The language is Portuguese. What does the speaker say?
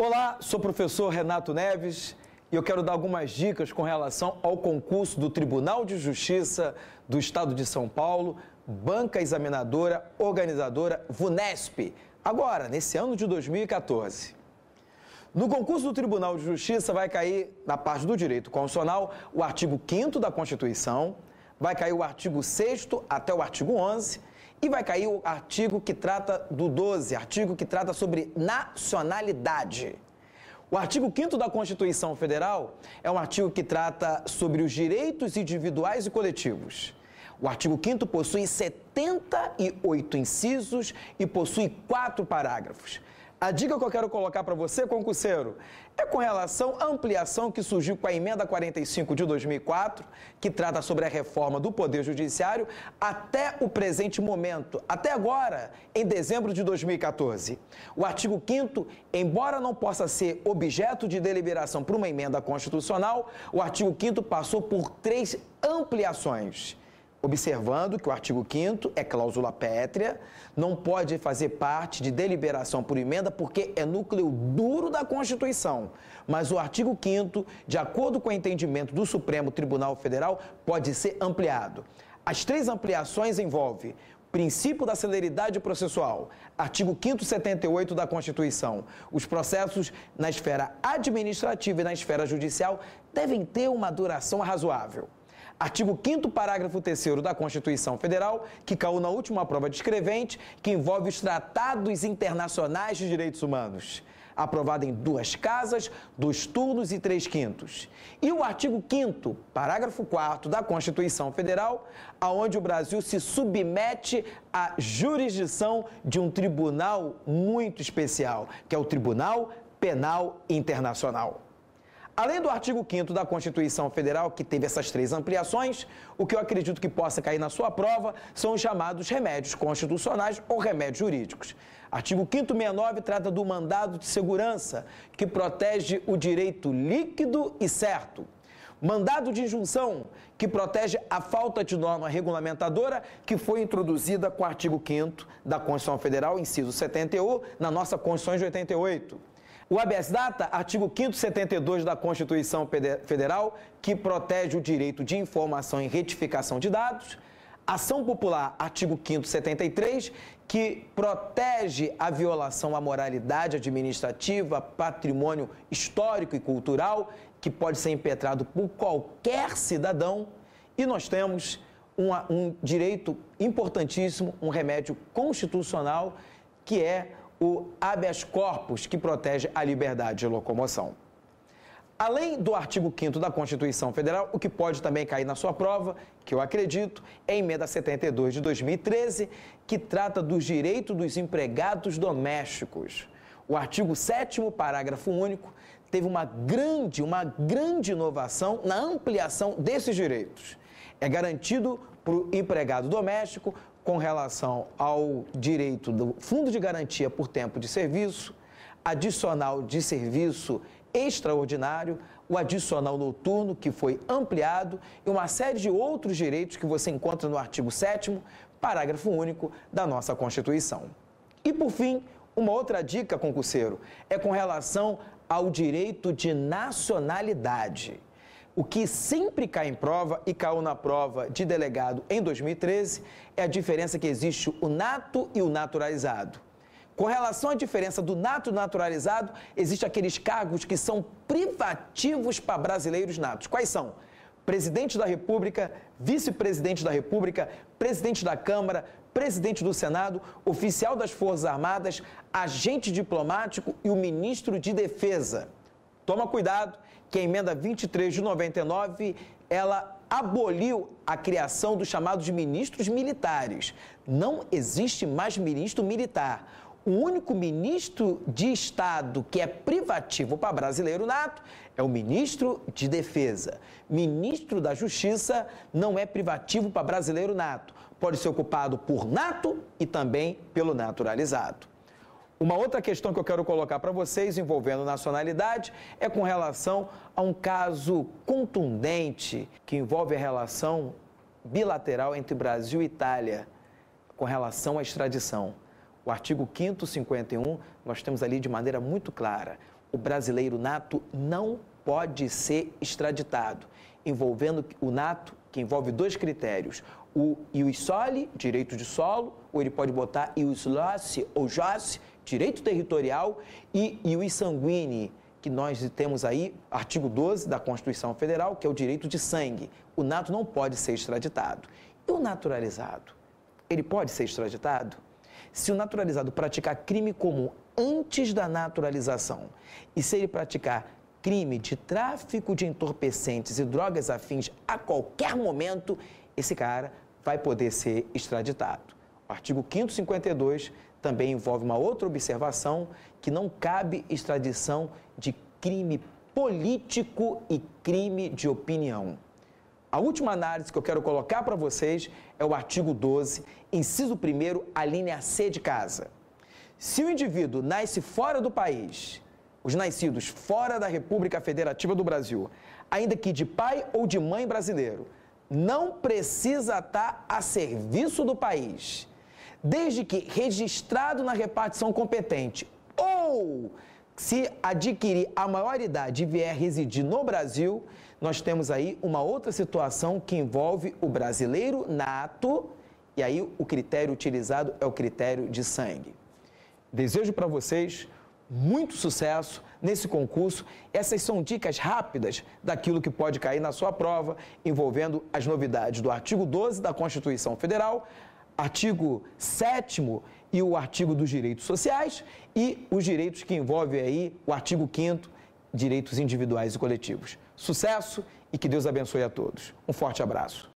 Olá, sou o professor Renato Neves e eu quero dar algumas dicas com relação ao concurso do Tribunal de Justiça do Estado de São Paulo, banca examinadora, organizadora VUNESP, agora, nesse ano de 2014. No concurso do Tribunal de Justiça vai cair, na parte do direito constitucional, o artigo 5º da Constituição, vai cair o artigo 6º até o artigo 11º, e vai cair o artigo que trata do 12, artigo que trata sobre nacionalidade. O artigo 5º da Constituição Federal é um artigo que trata sobre os direitos individuais e coletivos. O artigo 5º possui 78 incisos e possui 4 parágrafos. A dica que eu quero colocar para você, concurseiro, é com relação à ampliação que surgiu com a Emenda 45 de 2004, que trata sobre a reforma do Poder Judiciário, até o presente momento, até agora, em dezembro de 2014. O artigo 5º, embora não possa ser objeto de deliberação por uma emenda constitucional, o artigo 5º passou por 3 ampliações. Observando que o artigo 5º é cláusula pétrea, não pode fazer parte de deliberação por emenda porque é núcleo duro da Constituição. Mas o artigo 5º, de acordo com o entendimento do Supremo Tribunal Federal, pode ser ampliado. As 3 ampliações envolvem princípio da celeridade processual, artigo 5º 78 da Constituição. Os processos na esfera administrativa e na esfera judicial devem ter uma duração razoável. Artigo 5º, parágrafo 3º da Constituição Federal, que caiu na última prova de escrevente, que envolve os tratados internacionais de direitos humanos, aprovado em 2 casas, 2 turnos e 3/5. E o artigo 5º, parágrafo 4º da Constituição Federal, aonde o Brasil se submete à jurisdição de um tribunal muito especial, que é o Tribunal Penal Internacional. Além do artigo 5º da Constituição Federal, que teve essas 3 ampliações, o que eu acredito que possa cair na sua prova são os chamados remédios constitucionais ou remédios jurídicos. Artigo 5º 69 trata do mandado de segurança, que protege o direito líquido e certo. Mandado de injunção, que protege a falta de norma regulamentadora, que foi introduzida com o artigo 5º da Constituição Federal, inciso 71, na nossa Constituição de 88. O habeas data, artigo 5º 72 da Constituição Federal, que protege o direito de informação e retificação de dados. Ação popular, artigo 5º 73, que protege a violação à moralidade administrativa, patrimônio histórico e cultural, que pode ser impetrado por qualquer cidadão. E nós temos um direito importantíssimo, um remédio constitucional, que é o habeas corpus, que protege a liberdade de locomoção. Além do artigo 5º da Constituição Federal, o que pode também cair na sua prova, que eu acredito, é a Emenda 72 de 2013, que trata dos direitos dos empregados domésticos. O artigo 7º, parágrafo único, teve uma grande inovação na ampliação desses direitos. É garantido para o empregado doméstico com relação ao direito do Fundo de Garantia por Tempo de Serviço, adicional de serviço extraordinário, o adicional noturno, que foi ampliado, e uma série de outros direitos que você encontra no artigo 7º, parágrafo único da nossa Constituição. E, por fim, uma outra dica, concurseiro, é com relação ao direito de nacionalidade. O que sempre cai em prova e caiu na prova de delegado em 2013 é a diferença que existe o nato e o naturalizado. Com relação à diferença do nato e naturalizado, existem aqueles cargos que são privativos para brasileiros natos. Quais são? Presidente da República, vice-presidente da República, presidente da Câmara, presidente do Senado, oficial das Forças Armadas, agente diplomático e o ministro de Defesa. Toma cuidado, que a Emenda 23 de 99, ela aboliu a criação dos chamados ministros militares. Não existe mais ministro militar. O único ministro de Estado que é privativo para brasileiro nato é o ministro de Defesa. Ministro da Justiça não é privativo para brasileiro nato. Pode ser ocupado por nato e também pelo naturalizado. Uma outra questão que eu quero colocar para vocês envolvendo nacionalidade é com relação a um caso contundente que envolve a relação bilateral entre Brasil e Itália com relação à extradição. O artigo 5º 51, nós temos ali de maneira muito clara. o brasileiro nato não pode ser extraditado, envolvendo o nato, que envolve dois critérios, o ius soli, direito de solo, ou ele pode botar ius loci ou josse, direito territorial, e ius sanguínei, que nós temos aí, artigo 12 da Constituição Federal, que é o direito de sangue. O nato não pode ser extraditado. E o naturalizado? Ele pode ser extraditado? Se o naturalizado praticar crime comum antes da naturalização e se ele praticar crime de tráfico de entorpecentes e drogas afins a qualquer momento, esse cara vai poder ser extraditado. O artigo 552 também envolve uma outra observação, que não cabe extradição de crime político e crime de opinião. A última análise que eu quero colocar para vocês é o artigo 12, inciso 1º, a linha C de casa. Se o indivíduo nasce fora do país, os nascidos fora da República Federativa do Brasil, ainda que de pai ou de mãe brasileiro, não precisa estar a serviço do país, desde que registrado na repartição competente ou se adquirir a maioridade e vier residir no Brasil, nós temos aí uma outra situação que envolve o brasileiro nato, e aí o critério utilizado é o critério de sangue. Desejo para vocês muito sucesso nesse concurso. Essas são dicas rápidas daquilo que pode cair na sua prova, envolvendo as novidades do artigo 12 da Constituição Federal, artigo 7º e o artigo dos direitos sociais e os direitos que envolvem aí o artigo 5º, direitos individuais e coletivos. Sucesso e que Deus abençoe a todos. Um forte abraço.